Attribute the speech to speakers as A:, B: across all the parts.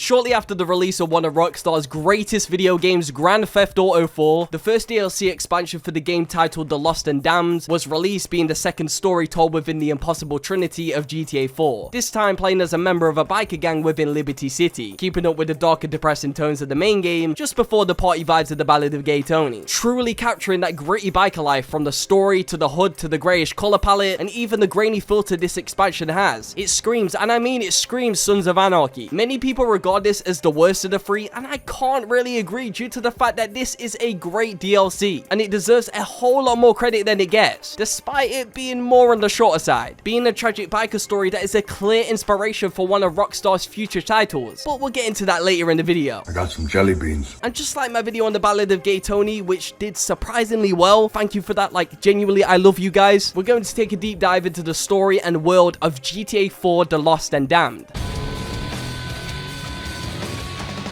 A: Shortly after the release of one of Rockstar's greatest video games, Grand Theft Auto 4, the first DLC expansion for the game titled The Lost and Damned was released, being the second story told within the impossible trinity of GTA 4. This time playing as a member of a biker gang within Liberty City, keeping up with the dark and depressing tones of the main game just before the party vibes of the Ballad of Gay Tony. Truly capturing that gritty biker life from the story to the hood to the greyish color palette and even the grainy filter this expansion has. It screams, and I mean it screams, Sons of Anarchy. Many people regard this as the worst of the three, and I can't really agree due to the fact that this is a great DLC and it deserves a whole lot more credit than it gets, despite it being more on the shorter side, being a tragic biker story that is a clear inspiration for one of Rockstar's future titles. But we'll get into that later in the video.
B: I got some jelly beans.
A: And just like my video on the Ballad of Gay Tony, which did surprisingly well, thank you for that, like genuinely I love you guys, we're going to take a deep dive into the story and world of GTA 4 The Lost and Damned.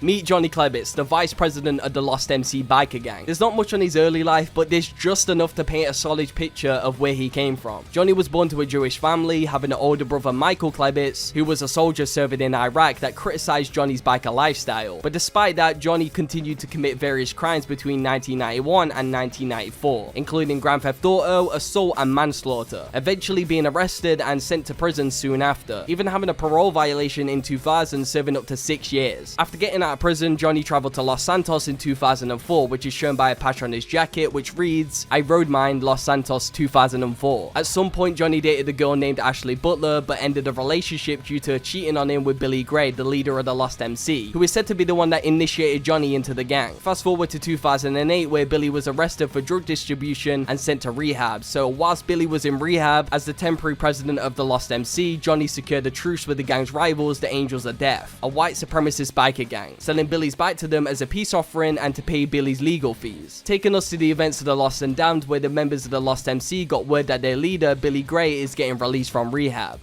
A: Meet Johnny Klebitz, the vice president of the Lost MC biker gang. There's not much on his early life, but there's just enough to paint a solid picture of where he came from. Johnny was born to a Jewish family, having an older brother, Michael Klebitz, who was a soldier serving in Iraq that criticized Johnny's biker lifestyle. But despite that, Johnny continued to commit various crimes between 1991 and 1994, including Grand Theft Auto, assault, and manslaughter, eventually being arrested and sent to prison soon after, even having a parole violation in 2000, serving up to 6 years. After getting out of prison, Johnny traveled to Los Santos in 2004, which is shown by a patch on his jacket which reads, "I road mined Los Santos 2004. At some point, Johnny dated a girl named Ashley Butler, but ended a relationship due to her cheating on him with Billy Gray, the leader of the Lost MC, who is said to be the one that initiated Johnny into the gang. Fast forward to 2008, where Billy was arrested for drug distribution and sent to rehab. So whilst Billy was in rehab, as the temporary president of the Lost MC, Johnny secured a truce with the gang's rivals, the Angels of Death, a white supremacist biker gang, selling Billy's bike to them as a peace offering and to pay Billy's legal fees. Taking us to the events of the Lost and Damned, where the members of the Lost MC got word that their leader, Billy Gray, is getting released from rehab.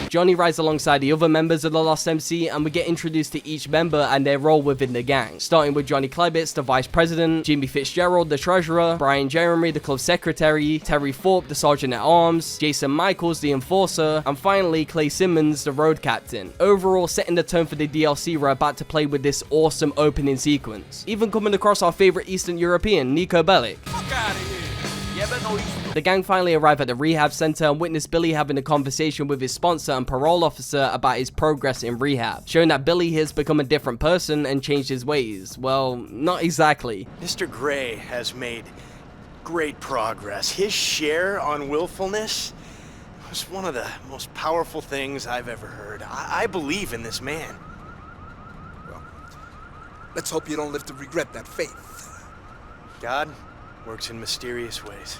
A: Johnny rides alongside the other members of the Lost MC, and we get introduced to each member and their role within the gang, starting with Johnny Klebitz, the vice president, Jimmy Fitzgerald, the treasurer, Brian Jeremy, the club secretary, Terry Thorpe, the sergeant at arms, Jason Michaels, the enforcer, and finally Clay Simmons, the road captain. Overall, setting the tone for the DLC we're about to play with this awesome opening sequence, even coming across our favorite Eastern European, Nico Bellic.
C: Fuck out of here.
A: The gang finally arrive at the rehab center and witness Billy having a conversation with his sponsor and parole officer about his progress in rehab, showing that Billy has become a different person and changed his ways. Well, not exactly.
C: Mr. Gray has made great progress. His share on willfulness was one of the most powerful things I've ever heard. I believe in this man.
D: Well, let's hope you don't live to regret that faith.
C: God works in mysterious ways.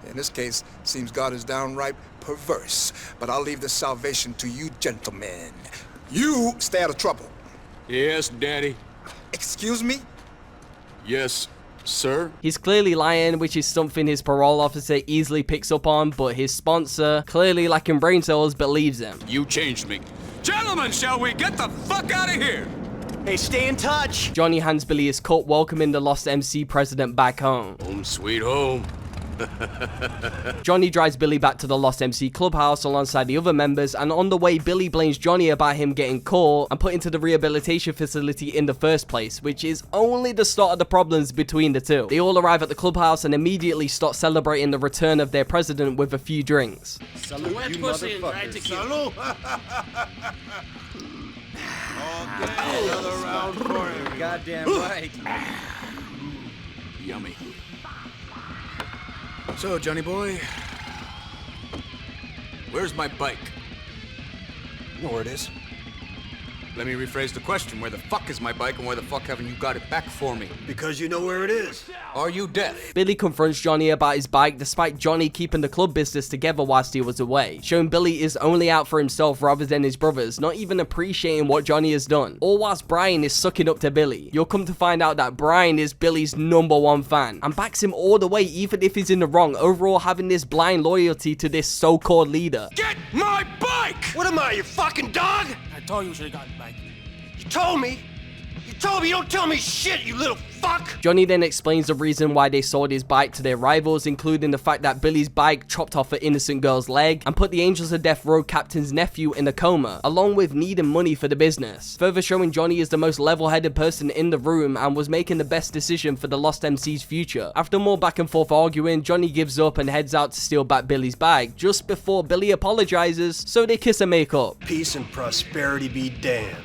D: In this case, seems God is downright perverse. But I'll leave the salvation to you gentlemen. You stay out of trouble.
E: Yes, Daddy.
D: Excuse me?
E: Yes, sir.
A: He's clearly lying, which is something his parole officer easily picks up on, but his sponsor, clearly lacking brain cells, believes him.
E: You changed me. Gentlemen, shall we get the fuck out of here?
C: Hey, stay in touch!
A: Johnny hands Billy his cut, welcoming the Lost MC president back home.
E: Home sweet home.
A: Johnny drives Billy back to the Lost MC clubhouse alongside the other members, and on the way, Billy blames Johnny about him getting caught and put into the rehabilitation facility in the first place, which is only the start of the problems between the two. They all arrive at the clubhouse and immediately start celebrating the return of their president with a few drinks.
F: Salute, you motherfuckers. Salute. Okay, another round for him. Goddamn right.
E: Yummy. So, Johnny boy, where's my bike?
D: You know where it is.
E: Let me rephrase the question. Where the fuck is my bike, and where the fuck haven't you got it back for me?
F: Because you know where it is.
E: Are you deaf?
A: Billy confronts Johnny about his bike, despite Johnny keeping the club business together whilst he was away, showing Billy is only out for himself rather than his brothers, not even appreciating what Johnny has done. All whilst Brian is sucking up to Billy. You'll come to find out that Brian is Billy's #1 fan, and backs him all the way even if he's in the wrong, overall having this blind loyalty to this so-called leader.
E: Get my bike!
C: What am I, your fucking dog?
F: I told you you should have gotten back.
C: You told me.
F: You told me you don't tell me shit, you little fuck!
A: Johnny then explains the reason why they sold his bike to their rivals, including the fact that Billy's bike chopped off an innocent girl's leg and put the Angels of Death road captain's nephew in a coma, along with needing money for the business. Further showing Johnny is the most level-headed person in the room and was making the best decision for the Lost MC's future. After more back and forth arguing, Johnny gives up and heads out to steal back Billy's bike, just before Billy apologizes, so they kiss and make up.
F: Peace and prosperity be damned.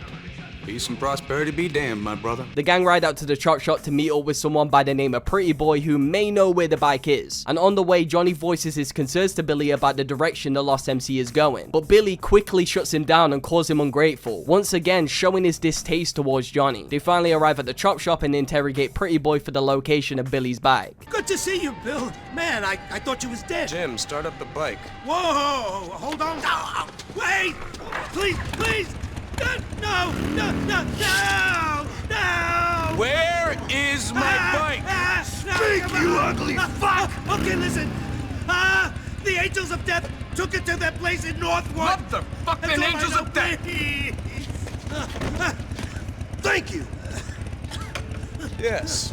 E: Peace and prosperity be damned, my brother.
A: The gang ride out to the chop shop to meet up with someone by the name of Pretty Boy who may know where the bike is. And on the way, Johnny voices his concerns to Billy about the direction the Lost MC is going. But Billy quickly shuts him down and calls him ungrateful, once again showing his distaste towards Johnny. They finally arrive at the chop shop and interrogate Pretty Boy for the location of Billy's bike.
B: Good to see you, Bill. Man, I thought you was dead.
F: Jim, start up the bike.
B: Whoa, hold on. No, wait, please. No.
F: Where is my bike?
B: Speak, you ugly fuck! Okay, listen. The Angels of Death took it to their place in Northwood.
F: What the fucking Angels of Death?
B: Thank you.
F: Yes.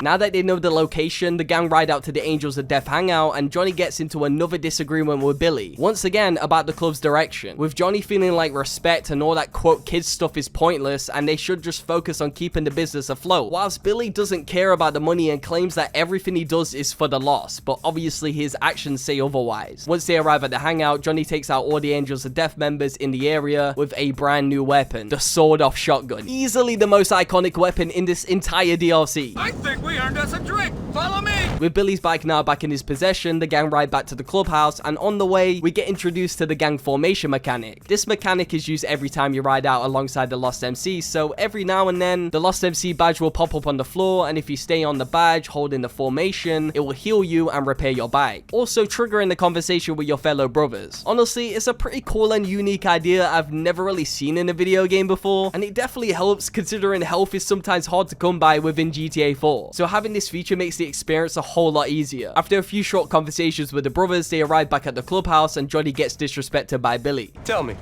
A: Now that they know the location, the gang ride out to the Angels of Death hangout and Johnny gets into another disagreement with Billy, once again about the club's direction, with Johnny feeling like respect and all that quote kids stuff is pointless and they should just focus on keeping the business afloat, whilst Billy doesn't care about the money and claims that everything he does is for the Lost, but obviously his actions say otherwise. Once they arrive at the hangout, Johnny takes out all the Angels of Death members in the area with a brand new weapon, the sawed-off shotgun, easily the most iconic weapon in this entire DLC.
E: I think we earned us a drink. Follow me.
A: With Billy's bike now back in his possession, the gang ride back to the clubhouse, and on the way, we get introduced to the gang formation mechanic. This mechanic is used every time you ride out alongside the Lost MC, so every now and then, the Lost MC badge will pop up on the floor, and if you stay on the badge holding the formation, it will heal you and repair your bike, also triggering the conversation with your fellow brothers. Honestly, it's a pretty cool and unique idea I've never really seen in a video game before, and it definitely helps considering health is sometimes hard to come by within GTA 4. So having this feature makes the experience a whole lot easier. After a few short conversations with the brothers, they arrive back at the clubhouse and Johnny gets disrespected by Billy.
G: Tell me,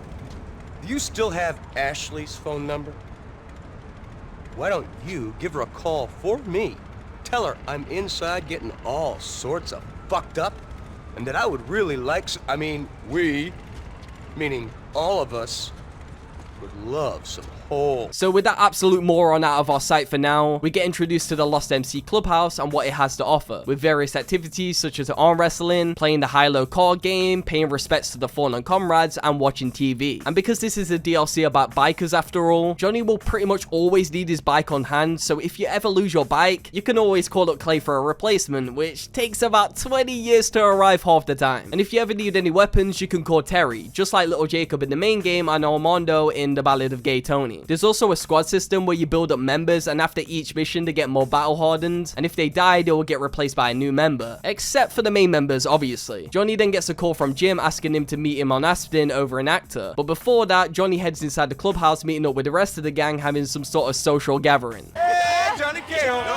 G: do you still have Ashley's phone number? Why don't you give her a call for me? Tell her I'm inside getting all sorts of fucked up and that I would really like we, meaning all of us, would love some whole.
A: So with that absolute moron out of our sight for now, we get introduced to the Lost MC Clubhouse and what it has to offer, with various activities such as arm wrestling, playing the high-low card game, paying respects to the fallen comrades, and watching TV. And because this is a DLC about bikers after all, Johnny will pretty much always need his bike on hand, so if you ever lose your bike, you can always call up Clay for a replacement, which takes about 20 years to arrive half the time. And if you ever need any weapons, you can call Terry, just like little Jacob in the main game and Armando in The Ballad of Gay Tony. There's also a squad system where you build up members, and after each mission they get more battle hardened, and if they die they will get replaced by a new member, except for the main members obviously. Johnny then gets a call from Jim asking him to meet him on Aspen over an actor, but before that Johnny heads inside the clubhouse meeting up with the rest of the gang having some sort of social gathering.
F: Hey, Johnny K.
H: Johnny,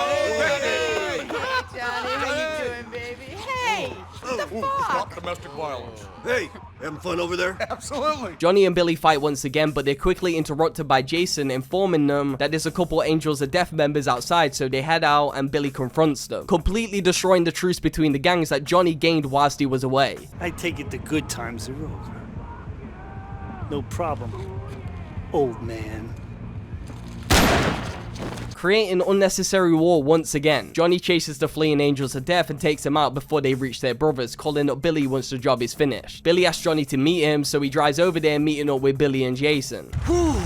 H: how you doing, baby? Hey, what the fuck?
F: Stop domestic violence.
B: Hey, having fun over there?
F: Absolutely.
A: Johnny and Billy fight once again, but they're quickly interrupted by Jason informing them that there's a couple Angels of Death members outside, so they head out and Billy confronts them, completely destroying the truce between the gangs that Johnny gained whilst he was away.
I: I take it the good times are over. No problem, old man.
A: Creating unnecessary war once again. Johnny chases the fleeing Angels of Death and takes them out before they reach their brothers, calling up Billy once the job is finished. Billy asks Johnny to meet him, so he drives over there meeting up with Billy and Jason.
B: Whew,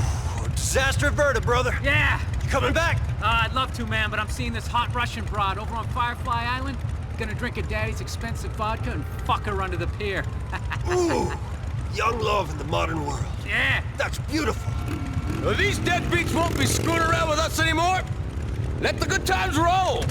B: disaster averted, brother.
J: Yeah.
B: You coming back?
J: I'd love to, man, but I'm seeing this hot Russian broad over on Firefly Island. Gonna drink a daddy's expensive vodka and fuck her under the pier.
B: Ooh, young love in the modern world.
J: Yeah.
B: That's beautiful.
G: Well, these deadbeats won't be screwing around with us anymore. Let the good times roll.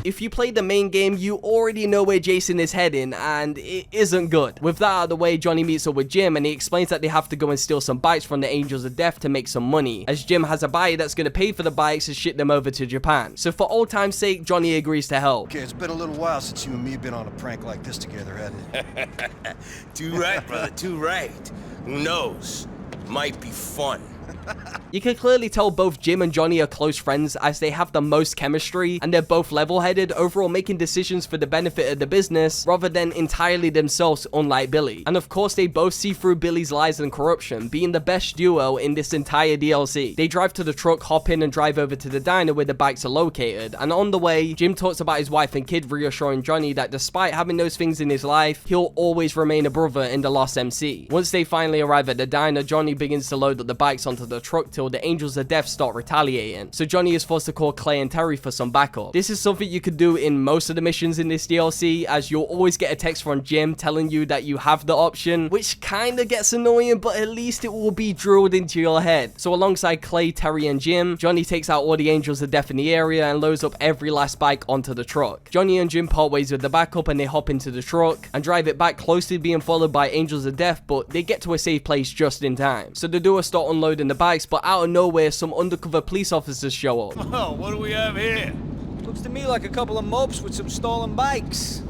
A: If you played the main game, you already know where Jason is heading, and it isn't good. With that out of the way, Johnny meets up with Jim, and he explains that they have to go and steal some bikes from the Angels of Death to make some money, as Jim has a buyer that's going to pay for the bikes and ship them over to Japan. So for old time's sake, Johnny agrees to help.
F: Okay, it's been a little while since you and me have been on a prank like this together, hasn't it?
G: Too right, brother, too right. Who knows? Might be fun.
A: You can clearly tell both Jim and Johnny are close friends as they have the most chemistry and they're both level-headed, overall making decisions for the benefit of the business rather than entirely themselves, unlike Billy. And of course they both see through Billy's lies and corruption, being the best duo in this entire DLC. They drive to the truck, hop in and drive over to the diner where the bikes are located, and on the way, Jim talks about his wife and kid, reassuring Johnny that despite having those things in his life, he'll always remain a brother in the Lost MC. Once they finally arrive at the diner, Johnny begins to load up the bikes onto the truck till the Angels of Death start retaliating, so Johnny is forced to call Clay and Terry for some backup. This is something you could do in most of the missions in this DLC, as you'll always get a text from Jim telling you that you have the option, which kinda gets annoying, but at least it will be drilled into your head. So alongside Clay, Terry and Jim, Johnny takes out all the Angels of Death in the area and loads up every last bike onto the truck. Johnny and Jim part ways with the backup and they hop into the truck and drive it back, closely being followed by Angels of Death, but they get to a safe place just in time. So the duo start unloading the bikes, but out of nowhere some undercover police officers show up.
F: Oh, what do we have here?
K: Looks to me like a couple of mopes with some stolen bikes.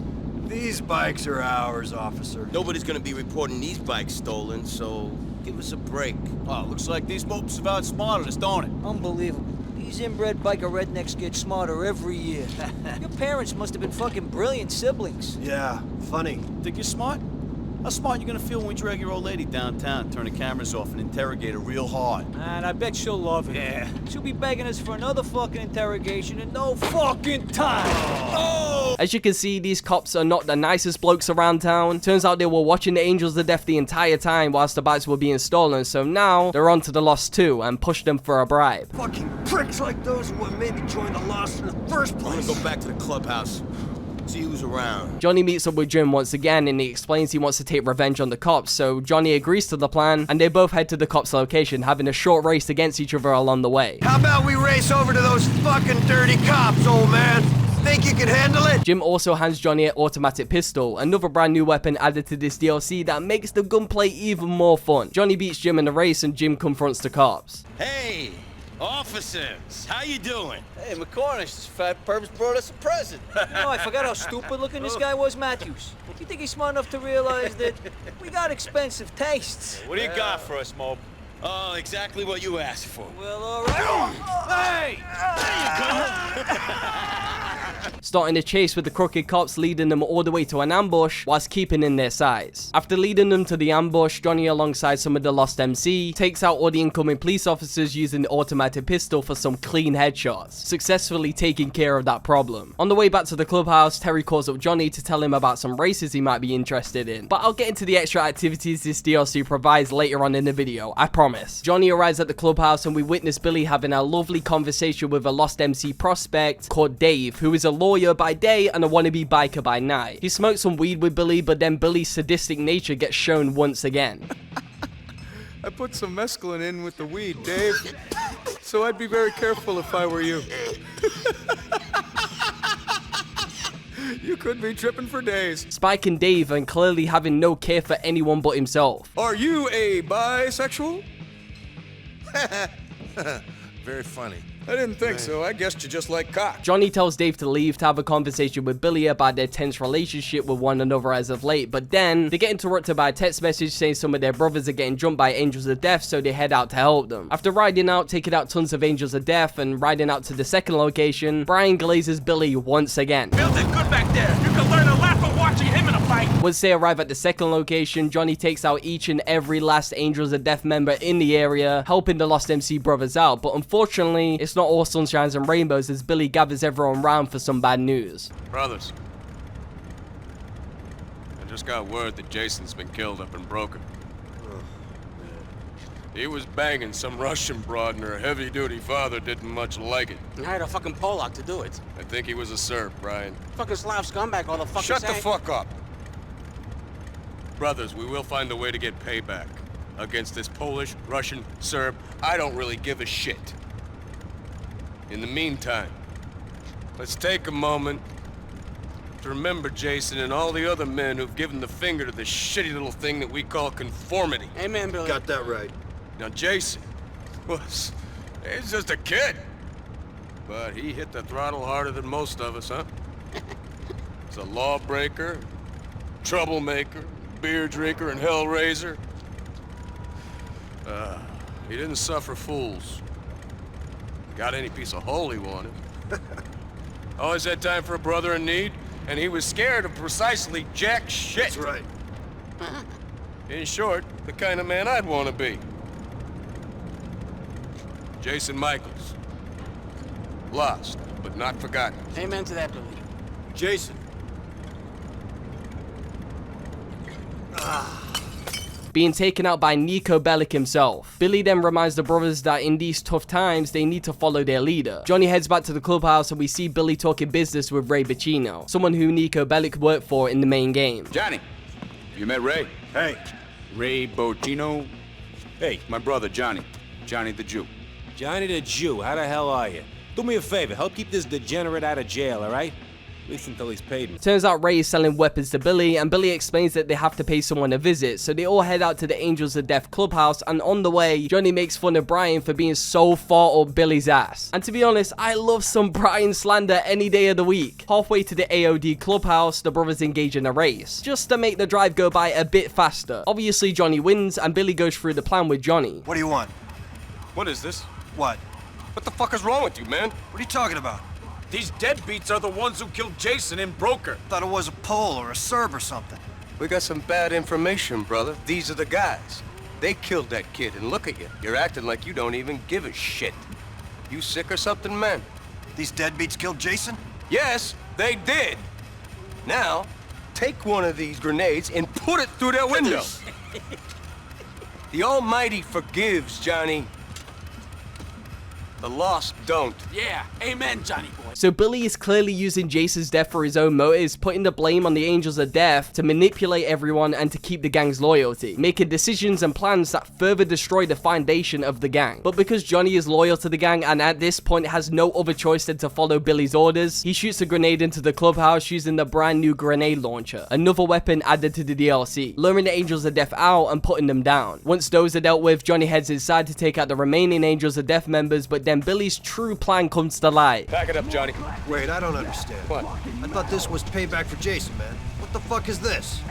F: These bikes are ours, officer.
L: Nobody's gonna be reporting these bikes stolen, so give us a break.
F: Oh, looks like these mopes have outsmarted us, don't it?
K: Unbelievable. These inbred biker rednecks get smarter every year. Your parents must have been fucking brilliant siblings.
F: Yeah, funny. Think you're smart? How smart you gonna feel when we drag your old lady downtown, turn the cameras off, and interrogate her real hard?
K: Man, I bet she'll love it.
F: Yeah.
K: She'll be begging us for another fucking interrogation in no fucking time. Oh!
A: As you can see, these cops are not the nicest blokes around town. Turns out they were watching the Angels of Death the entire time whilst the bikes were being stolen, so now they're on to the Lost too and push them for a bribe.
F: Fucking pricks like those are what made me join the Lost in the first
L: I'm gonna
F: place.
L: go back to the clubhouse. See who's around.
A: Johnny meets up with Jim once again and he explains he wants to take revenge on the cops, so Johnny agrees to the plan and they both head to the cops' location, having a short race against each other along the way.
F: How about we race over to those fucking dirty cops, old man? Think you can handle it?
A: Jim also hands Johnny an automatic pistol, another brand new weapon added to this DLC that makes the gunplay even more fun. Johnny beats Jim in the race and Jim confronts the cops.
L: Hey, officers, how you doing?
M: Hey, McCormick, this fat perv's brought us a present.
K: You know, I forgot how stupid looking this guy was, Matthews. Do you think he's smart enough to realize that we got expensive tastes?
L: What do you got for us, Mope? Oh, exactly what you asked for.
K: Well, all right.
F: Hey! There you go!
A: Starting a chase with the crooked cops, leading them all the way to an ambush whilst keeping in their sights. After leading them to the ambush, Johnny alongside some of the Lost MC takes out all the incoming police officers using the automatic pistol for some clean headshots, successfully taking care of that problem. On the way back to the clubhouse, Terry calls up Johnny to tell him about some races he might be interested in, but I'll get into the extra activities this DLC provides later on in the video, I promise. Johnny arrives at the clubhouse and we witness Billy having a lovely conversation with a Lost MC prospect called Dave, who is a lawyer by day and a wannabe biker by night. He smokes some weed with Billy, but then Billy's sadistic nature gets shown once again.
E: I put some mescaline in with the weed, Dave, so I'd be very careful if I were you. You could be tripping for days.
A: Spike and Dave are clearly having no care for anyone but himself.
E: Are you a bisexual?
L: Very funny.
E: I didn't think so. I guessed you just like cock.
A: Johnny tells Dave to leave to have a conversation with Billy about their tense relationship with one another as of late, but then they get interrupted by a text message saying some of their brothers are getting jumped by Angels of Death, so they head out to help them. After riding out, taking out tons of Angels of Death, and riding out to the second location, Brian glazes Billy once again.
B: Built it good back there. You can learn a lot from watching him in a fight.
A: Once they arrive at the second location, Johnny takes out each and every last Angels of Death member in the area, helping the Lost MC brothers out, but unfortunately, it's not all sunshines and rainbows as Billy gathers everyone round for some bad news.
N: Brothers, I just got word that Jason's been killed up in Broken. He was banging some Russian broad and her heavy-duty father didn't much like it.
M: I hired a fucking Polak to do it.
N: I think he was a Serb, Brian.
M: Fucking Slav scumbag, all the fucking
E: Shut the fuck up.
N: Brothers, we will find a way to get payback against this Polish, Russian, Serb. I don't really give a shit. In the meantime, let's take a moment to remember Jason and all the other men who've given the finger to this shitty little thing that we call conformity.
M: Amen, Billy.
F: Got that right.
N: Now, Jason he's just a kid. But he hit the throttle harder than most of us, huh? He's a lawbreaker, troublemaker, beer drinker, and hellraiser. He didn't suffer fools. Got any piece of hole he wanted. Always had time for a brother in need, and he was scared of precisely jack shit.
B: That's right.
N: In short, the kind of man I'd want to be. Jason Michaels. Lost, but not forgotten.
M: Amen to that, Billy.
F: Jason.
A: Being taken out by Niko Bellic himself. Billy then reminds the brothers that in these tough times, they need to follow their leader. Johnny heads back to the clubhouse and we see Billy talking business with Ray Bacino, someone who Niko Bellic worked for in the main game.
O: Johnny, you met Ray?
F: Hey.
O: Ray Bocino? Hey, my brother, Johnny. Johnny the Jew.
P: Johnny the Jew, how the hell are you? Do me a favor, help keep this degenerate out of jail, alright? At least until he's paid me.
A: Turns out Ray is selling weapons to Billy, and Billy explains that they have to pay someone a visit, so they all head out to the Angels of Death clubhouse, and on the way, Johnny makes fun of Brian for being so far up Billy's ass. And to be honest, I love some Brian slander any day of the week. Halfway to the AOD clubhouse, the brothers engage in a race, just to make the drive go by a bit faster. Obviously, Johnny wins, and Billy goes through the plan with Johnny.
C: What do you want?
N: What is this?
C: What?
N: What the fuck is wrong with you, man?
C: What are you talking about?
F: These deadbeats are the ones who killed Jason in Broker.
C: Thought it was a Pole or a Serb or something.
G: We got some bad information, brother. These are the guys. They killed that kid, and look at you. You're acting like you don't even give a shit. You sick or something, man?
C: These deadbeats killed Jason?
G: Yes, they did. Now, take one of these grenades and put it through their window. The Almighty forgives, Johnny. The lost don't.
M: Yeah, amen, Johnny boy.
A: So Billy is clearly using Jason's death for his own motives, putting the blame on the Angels of Death to manipulate everyone and to keep the gang's loyalty, making decisions and plans that further destroy the foundation of the gang. But because Johnny is loyal to the gang and at this point has no other choice than to follow Billy's orders, he shoots a grenade into the clubhouse using the brand new grenade launcher, another weapon added to the DLC, luring the Angels of Death out and putting them down. Once those are dealt with, Johnny heads inside to take out the remaining Angels of Death members, but then Billy's true plan comes to light.
N: Pack it up, Johnny.
C: Wait, I don't understand.
N: What?
C: I thought this was payback for Jason, man. What the fuck is this?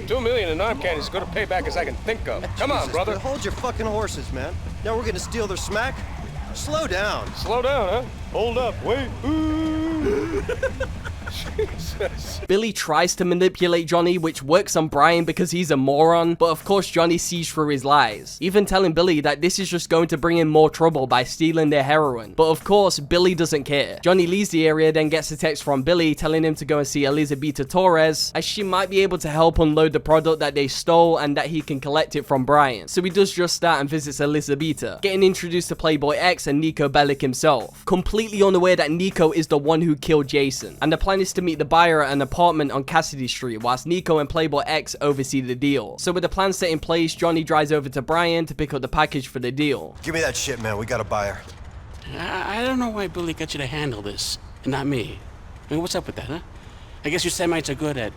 N: 2 million in arm candy is as good a payback as I can think of. Come on,
C: Jesus,
N: brother.
C: man, hold your fucking horses, man. Now we're gonna steal their smack? Slow down.
N: Slow down, huh? Hold up. Wait. Ooh. Jesus.
A: Billy tries to manipulate Johnny, which works on Brian because he's a moron, but of course Johnny sees through his lies, even telling Billy that this is just going to bring in more trouble by stealing their heroin. But of course, Billy doesn't care. Johnny leaves the area, then gets a text from Billy telling him to go and see Elizabeta Torres, as she might be able to help unload the product that they stole and that he can collect it from Brian. So he does just that and visits Elizabeta, getting introduced to Playboy X and Niko Bellic himself, completely unaware that Niko is the one who killed Jason. And the plan is to meet the buyer at an apartment on Cassidy Street, whilst Niko and Playboy X oversee the deal. So with the plan set in place, Johnny drives over to Brian to pick up the package for the deal.
C: Give me that shit, man. We got a buyer.
M: I don't know why Billy got you to handle this, and not me. I mean, what's up with that, huh? I guess you Semites are good at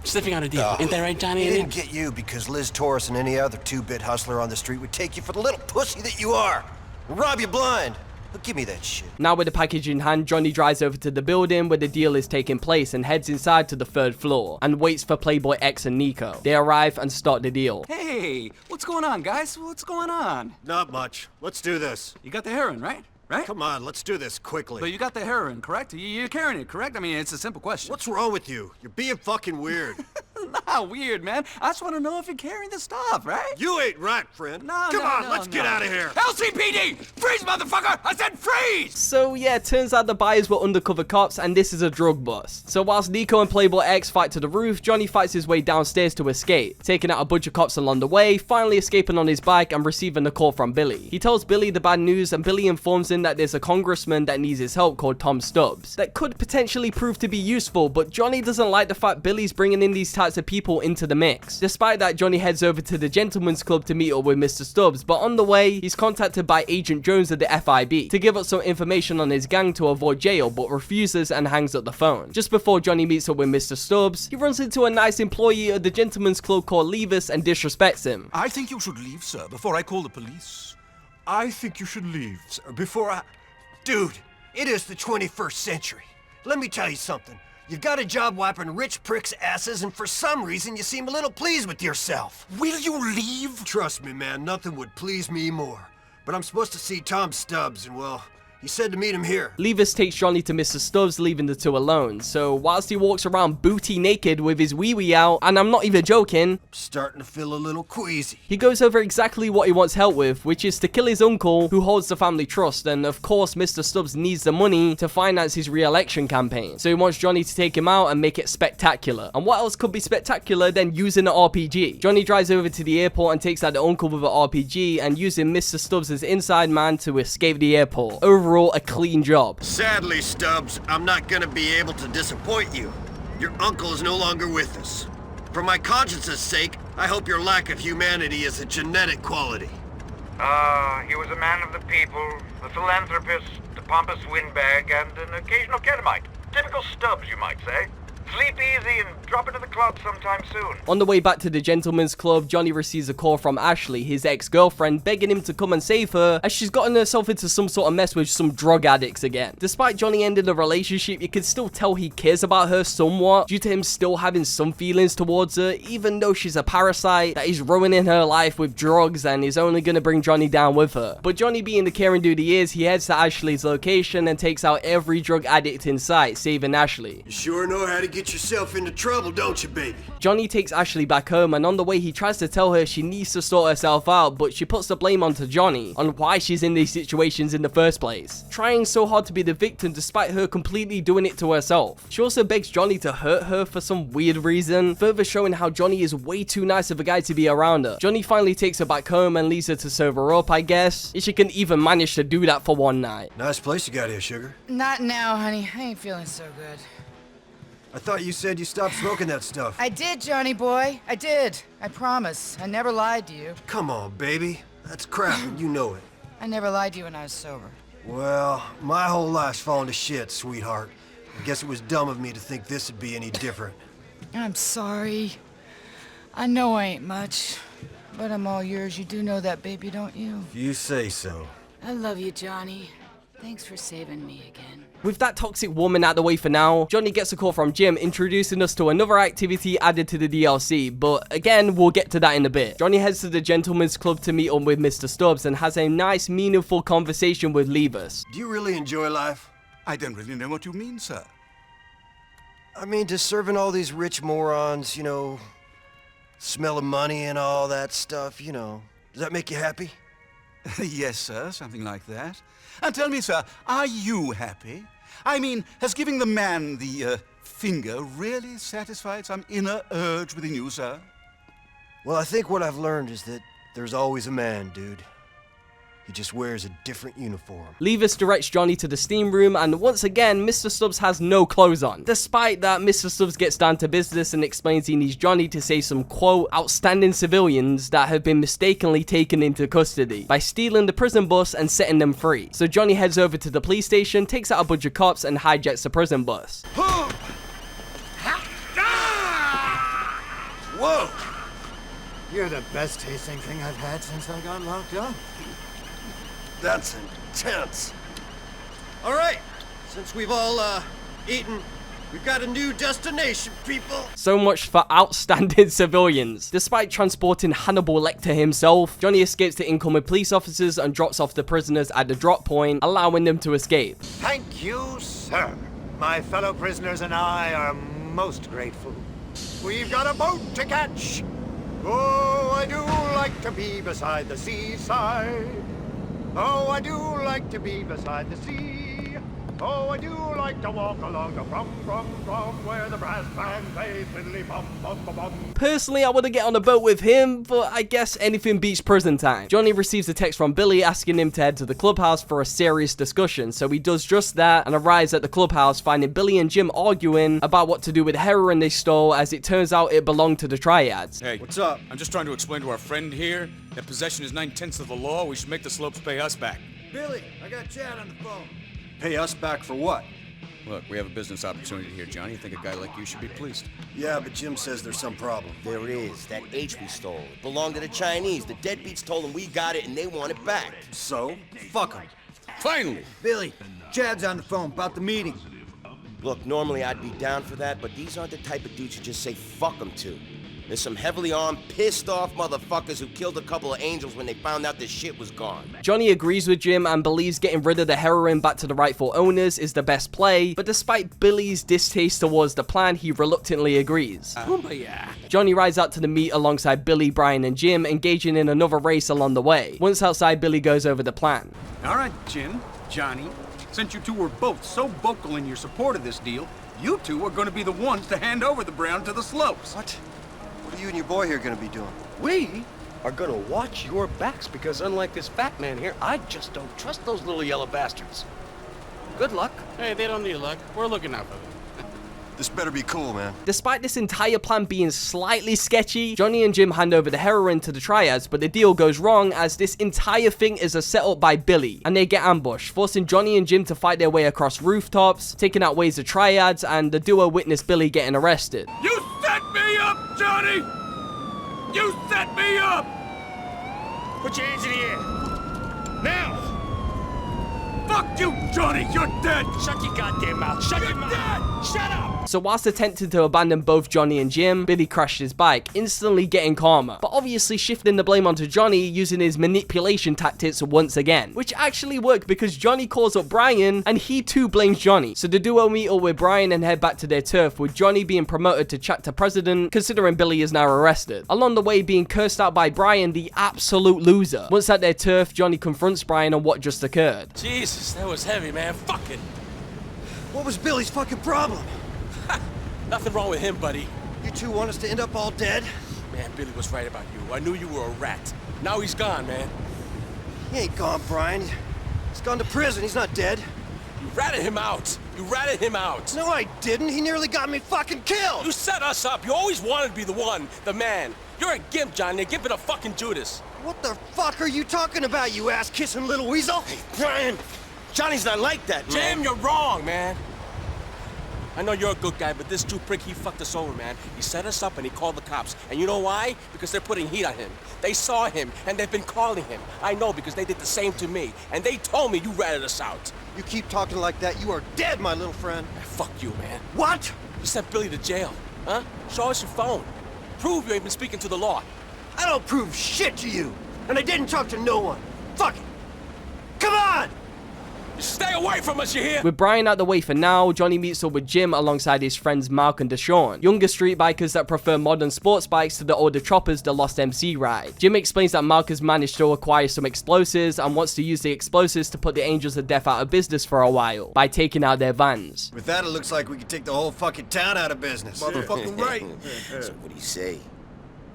M: sniffing out a deal. Ain't that right, Johnny?
C: He didn't get you because Liz Torres and any other two-bit hustler on the street would take you for the little pussy that you are and rob you blind. But give me that shit.
A: Now with the package in hand, Johnny drives over to the building where the deal is taking place and heads inside to the 3rd floor and waits for Playboy X and Niko. They arrive and start the deal.
Q: Hey, what's going on, guys? What's going on?
B: Not much. Let's do this.
Q: You got the heroin, right? Right?
B: Come on, let's do this quickly.
Q: But you got the heroin, correct? You're carrying it, correct? I mean, it's a simple question.
B: What's wrong with you? You're being fucking weird.
Q: Not weird, man. I just want to know if you're carrying the stuff, right?
B: You ain't right, friend.
Q: No,
B: Come on, let's get out of here.
Q: LCPD! Freeze, motherfucker! I said freeze!
A: So yeah, turns out the buyers were undercover cops and this is a drug bust. So whilst Niko and Playboy X fight to the roof, Johnny fights his way downstairs to escape, taking out a bunch of cops along the way, finally escaping on his bike and receiving a call from Billy. He tells Billy the bad news and Billy informs him that there's a congressman that needs his help called Tom Stubbs that could potentially prove to be useful, but Johnny doesn't like the fact Billy's bringing in these types of people into the mix. Despite that, Johnny heads over to the Gentleman's Club to meet up with Mr. Stubbs, but on the way, he's contacted by Agent Jones of the FIB to give up some information on his gang to avoid jail, but refuses and hangs up the phone. Just before Johnny meets up with Mr. Stubbs, he runs into a nice employee of the Gentleman's Club called Levis and disrespects him.
R: I think you should leave, sir, before I call the police. I think you should leave, sir, before I...
C: Dude, it is the 21st century. Let me tell you something.
S: You've got a job wiping rich pricks' asses, and for some reason you seem a little pleased with yourself.
B: Will you leave?
S: Trust me, man, nothing would please me more. But I'm supposed to see Tom Stubbs, and well, he said to meet him here.
A: Levis takes Johnny to Mr. Stubbs, leaving the two alone. So whilst he walks around booty naked with his wee-wee out, and I'm not even joking,
S: starting to feel a little queasy.
A: He goes over exactly what he wants help with, which is to kill his uncle who holds the family trust, and of course Mr. Stubbs needs the money to finance his re-election campaign. So he wants Johnny to take him out and make it spectacular. And what else could be spectacular than using an RPG? Johnny drives over to the airport and takes out the uncle with an RPG and using Mr. Stubbs as inside man to escape the airport. Overall, a clean job.
S: Sadly, Stubbs, I'm not gonna be able to disappoint you. Your uncle is no longer with us. For my conscience's sake, I hope your lack of humanity is a genetic quality.
T: He was a man of the people, a philanthropist, a pompous windbag, and an occasional Kennemite. Typical Stubbs, you might say. Sleep easy and drop into the club sometime soon.
A: On the way back to the gentleman's club, Johnny receives a call from Ashley, his ex-girlfriend, begging him to come and save her as she's gotten herself into some sort of mess with some drug addicts again. Despite Johnny ending the relationship, you can still tell he cares about her somewhat due to him still having some feelings towards her, even though she's a parasite that is ruining her life with drugs and is only going to bring Johnny down with her. But Johnny, being the caring dude he is, he heads to Ashley's location and takes out every drug addict in sight, saving Ashley.
S: You sure know how to get yourself into trouble, don't you, baby?
A: Johnny takes Ashley back home, and on the way he tries to tell her she needs to sort herself out, but she puts the blame onto Johnny on why she's in these situations in the first place, trying so hard to be the victim despite her completely doing it to herself. She also begs Johnny to hurt her for some weird reason, further showing how Johnny is way too nice of a guy to be around her. Johnny finally takes her back home and leaves her to serve her up, I guess, if she can even manage to do that for one night.
S: Nice place you got here, sugar.
H: Not now, honey. I ain't feeling so good.
S: I thought you said you stopped smoking that stuff.
H: I did, Johnny boy. I did. I promise. I never lied to you.
S: Come on, baby. That's crap, and you know it.
H: I never lied to you when I was sober.
S: Well, my whole life's fallen to shit, sweetheart. I guess it was dumb of me to think this would be any different.
H: I'm sorry. I know I ain't much, but I'm all yours. You do know that, baby, don't you?
S: You say so.
H: I love you, Johnny. Thanks for saving me again.
A: With that toxic woman out the way for now, Johnny gets a call from Jim introducing us to another activity added to the DLC, but again, we'll get to that in a bit. Johnny heads to the gentleman's club to meet up with Mr. Stubbs and has a nice, meaningful conversation with Levis.
S: Do you really enjoy life?
R: I don't really know what you mean, sir.
S: I mean, just serving all these rich morons, you know, smelling money and all that stuff, you know. Does that make you happy?
R: Yes, sir, something like that. And tell me, sir, are you happy? I mean, has giving the man the finger really satisfied some inner urge within you, sir?
S: Well, I think what I've learned is that there's always a man, dude. He just wears a different uniform.
A: Levis directs Johnny to the steam room, and once again, Mr. Stubbs has no clothes on. Despite that, Mr. Stubbs gets down to business and explains he needs Johnny to save some, quote, outstanding civilians that have been mistakenly taken into custody by stealing the prison bus and setting them free. So Johnny heads over to the police station, takes out a bunch of cops, and hijacks the prison bus.
S: Whoa!
B: You're the best tasting thing I've had since I got locked up.
S: That's intense. All right, since we've all, eaten, we've got a new destination, people.
A: So much for outstanding civilians. Despite transporting Hannibal Lecter himself, Johnny escapes the incoming police officers and drops off the prisoners at the drop point, allowing them to escape.
B: Thank you, sir. My fellow prisoners and I are most grateful. We've got a boat to catch. Oh, I do like to be beside the seaside. Oh, I do like to be beside the sea. Oh, I do like to walk along the from where the brass band plays fiddly bum bum bum bum.
A: Personally, I wouldn't get on a boat with him, but I guess anything beats prison time. Johnny receives a text from Billy asking him to head to the clubhouse for a serious discussion, so he does just that and arrives at the clubhouse, finding Billy and Jim arguing about what to do with the heroin they stole, as it turns out it belonged to the Triads.
O: Hey, what's up? I'm just trying to explain to our friend here that possession is 9/10 of the law. We should make the Slopes pay us back.
S: Billy, I got Chad on the phone.
E: Pay us back for what?
O: Look, we have a business opportunity here, Johnny. I think a guy like you should be pleased.
S: Yeah, but Jim says there's some problem.
L: There is. That H we stole. It belonged to the Chinese. The deadbeats told them we got it and they want it back.
E: So? Fuck them.
O: Finally!
E: Billy, Chad's on the phone about the meeting.
L: Look, normally I'd be down for that, but these aren't the type of dudes you just say fuck them to. There's some heavily armed, pissed off motherfuckers who killed a couple of angels when they found out this shit was gone.
A: Johnny agrees with Jim and believes getting rid of the heroin back to the rightful owners is the best play, but despite Billy's distaste towards the plan, he reluctantly agrees. Johnny rides out to the meet alongside Billy, Brian, and Jim, engaging in another race along the way. Once outside, Billy goes over the plan.
U: All right, Jim, Johnny, since you two were both so vocal in your support of this deal, you two are going to be the ones to hand over the Brown to the Slopes.
G: What? What are you and your boy here gonna be doing? We are gonna watch your backs because unlike this fat man here, I just don't trust those little yellow bastards. Good luck.
M: Hey, they don't need luck. We're looking out for them.
G: This better be cool, man.
A: Despite this entire plan being slightly sketchy, Johnny and Jim hand over the heroin to the triads, but the deal goes wrong as this entire thing is a setup by Billy, and they get ambushed, forcing Johnny and Jim to fight their way across rooftops, taking out ways of triads, and the duo witness Billy getting arrested.
O: You set me up, Johnny! You set me up!
N: Put your hands in the air. Now!
O: Fuck you, Johnny! You're dead!
N: Shut your goddamn mouth! Shut your mouth! Dead. Shut up!
A: So whilst attempting to abandon both Johnny and Jim, Billy crashed his bike, instantly getting karma, but obviously shifting the blame onto Johnny using his manipulation tactics once again, which actually worked because Johnny calls up Brian and he too blames Johnny. So the duo meet up with Brian and head back to their turf, with Johnny being promoted to chapter president, considering Billy is now arrested. Along the way being cursed out by Brian, the absolute loser. Once at their turf, Johnny confronts Brian on what just occurred.
M: Jesus, that was heavy, man. Fuck it.
G: What was Billy's fucking problem?
M: Nothing wrong with him, buddy.
G: You two want us to end up all dead?
M: Man, Billy was right about you. I knew you were a rat. Now he's gone, man.
G: He ain't gone, Brian. He's gone to prison. He's not dead.
M: You ratted him out. You ratted him out.
G: No, I didn't. He nearly got me fucking killed.
M: You set us up. You always wanted to be the one, the man. You're a gimp, Johnny. A gimp and a fucking Judas.
G: What the fuck are you talking about, you ass-kissing little weasel?
L: Hey, Brian, Johnny's not like that, man.
M: Jim, you're wrong, man. I know you're a good guy, but this Jew prick, he fucked us over, man. He set us up and he called the cops. And you know why? Because they're putting heat on him. They saw him, and they've been calling him. I know, because they did the same to me. And they told me you ratted us out.
G: You keep talking like that, you are dead, my little friend.
M: Fuck you, man.
G: What?
M: You sent Billy to jail, huh? Show us your phone. Prove you ain't been speaking to the law.
G: I don't prove shit to you. And I didn't talk to no one. Fuck it. Come on!
M: Stay away from us, you hear?
A: With Brian out the way for now, Johnny meets up with Jim alongside his friends Mark and Deshaun, younger street bikers that prefer modern sports bikes to the older choppers the Lost MC ride. Jim explains that Mark has managed to acquire some explosives and wants to use the explosives to put the Angels of Death out of business for a while, by taking out their vans.
G: With that, it looks like we could take the whole fucking town out of business.
D: Motherfucking right.
L: So what do you say?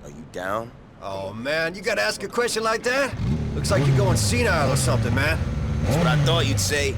L: Are you down?
G: Oh, man, you gotta ask a question like that? Looks like you're going senile or something, man.
L: That's what I thought you'd say.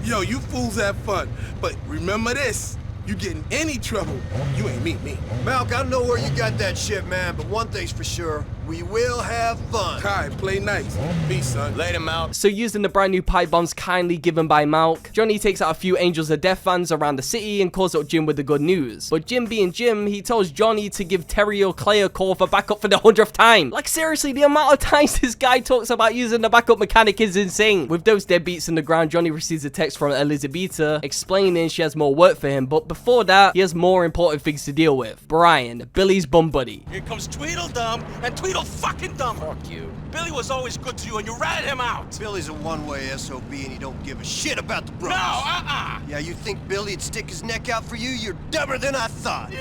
V: Yo, you fools have fun, but remember this. You get in any trouble, you ain't meet me.
G: Malk, I don't know where you got that shit, man, but one thing's for sure. We will have fun.
V: Kai, play nice. Peace, son.
L: Later, Malk.
A: So using the brand new pipe bombs kindly given by Malk, Johnny takes out a few Angels of Death fans around the city and calls up Jim with the good news. But Jim being Jim, he tells Johnny to give Terry O'Clair a call for backup for the 100th time. Like seriously, the amount of times this guy talks about using the backup mechanic is insane. With those deadbeats in the ground, Johnny receives a text from Elizabeta explaining she has more work for him, but before that, he has more important things to deal with. Brian, Billy's bum buddy.
M: Here comes Tweedledum and Tweedle-fucking-dum. Fuck you. Billy was always good to you and you ratted him out.
G: Billy's a one-way SOB and he don't give a shit about the brothers.
M: No,
G: Yeah, you think Billy'd stick his neck out for you? You're dumber than I thought.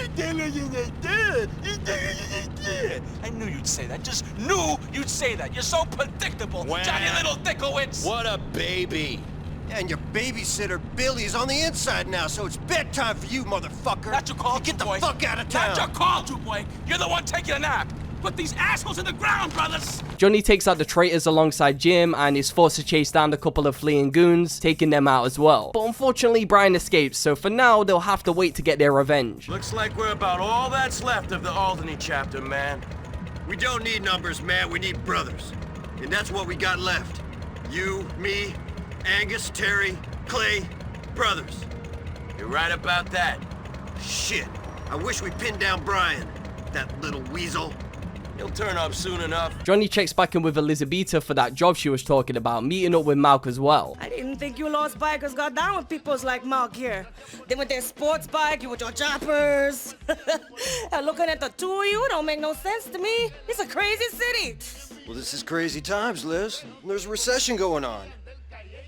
M: I knew you'd say that. Just knew you'd say that. You're so predictable, Johnny Little Dicklewitz.
L: What a baby.
G: Yeah, and your babysitter Billy is on the inside now, so it's bedtime for you, motherfucker.
M: Not your call,
G: Get the
M: boy.
G: fuck out of town.
M: Not your call, boy. You're the one taking a nap. Put these assholes in the ground, brothers.
A: Johnny takes out the traitors alongside Jim and is forced to chase down a couple of fleeing goons, taking them out as well. But unfortunately, Brian escapes, so for now, they'll have to wait to get their revenge.
L: Looks like we're about all that's left of the Alderney chapter, man.
S: We don't need numbers, man. We need brothers. And that's what we got left. You, me, Angus, Terry, Clay, brothers.
L: You're right about that.
S: Shit. I wish we pinned down Brian. That little weasel.
L: He'll turn up soon enough.
A: Johnny checks back in with Elizabeth for that job she was talking about, meeting up with Malk as well.
I: I didn't think you lost bikers got down with peoples like Malk here. They with their sports bike, you with your choppers. And looking at the two of you don't make no sense to me. It's a crazy city.
S: Well, this is crazy times, Liz. There's a recession going on.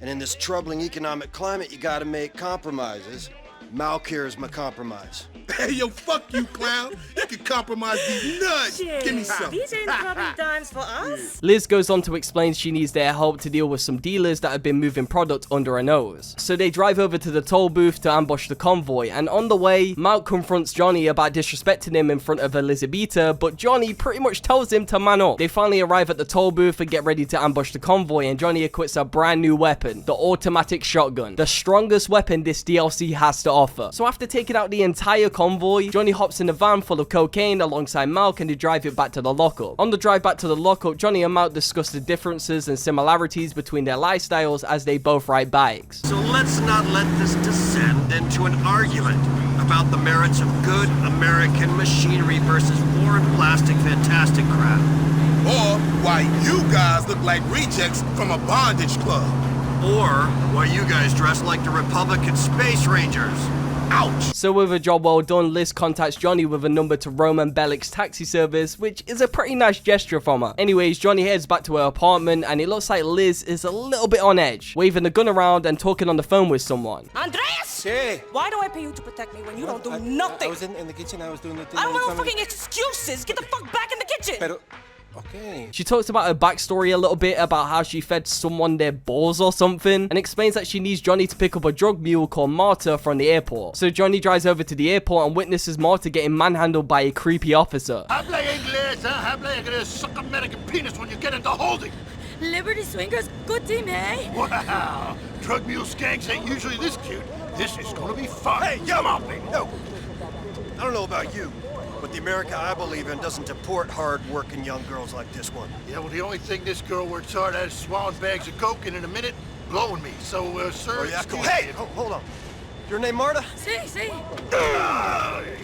S: And in this troubling economic climate, you gotta make compromises. Malk here is my compromise.
V: Hey, yo, fuck you, clown. You can compromise these nuts.
I: Shit,
V: Give me some.
I: these ain't troubling times for us.
A: Liz goes on to explain she needs their help to deal with some dealers that have been moving product under her nose. So they drive over to the toll booth to ambush the convoy, and on the way, Malk confronts Johnny about disrespecting him in front of Elizabeth, but Johnny pretty much tells him to man up. They finally arrive at the toll booth and get ready to ambush the convoy, and Johnny equips a brand new weapon, the automatic shotgun, the strongest weapon this DLC has to offer. So after taking out the entire convoy, Johnny hops in a van full of cocaine alongside Malk and they drive it back to the lockup. On the drive back to the lockup, Johnny and Malk discuss the differences and similarities between their lifestyles as they both ride bikes.
S: So let's not let this descend into an argument about the merits of good American machinery versus foreign plastic fantastic crap.
V: Or why you guys look like rejects from a bondage club.
S: Or why you guys dress like the Republican Space Rangers. Ouch!
A: So with a job well done, Liz contacts Johnny with a number to Roman Bellic's taxi service, which is a pretty nice gesture from her. Anyways, Johnny heads back to her apartment and it looks like Liz is a little bit on edge, waving the gun around and talking on the phone with someone.
I: Andreas!
M: Hey!
I: Why do I pay you to protect me when you don't do nothing?
M: I was in the kitchen, I was doing the thing.
I: I don't want no fucking excuses. Get the fuck back in the kitchen.
M: Pero, okay.
A: She talks about her backstory a little bit, about how she fed someone their balls or something, and explains that she needs Johnny to pick up a drug mule called Marta from the airport. So Johnny drives over to the airport and witnesses Marta getting manhandled by a creepy officer.
B: Habla inglés, huh? Habla inglés. Suck American penis when you get into holding.
I: Liberty Swingers, good team, eh?
B: Wow. Drug mule skanks ain't usually this cute. This is gonna be fun. Hey, come on, baby.
S: No. I don't know about you, but the America I believe in doesn't deport hard-working young girls like this one.
B: Yeah, well, the only thing this girl works hard at is swallowing bags of coke and in a minute, blowing me. So, sir,
S: Oh, yeah, cool.
B: excuse
S: Hey,
B: me.
S: hold on. Your name Marta?
I: See.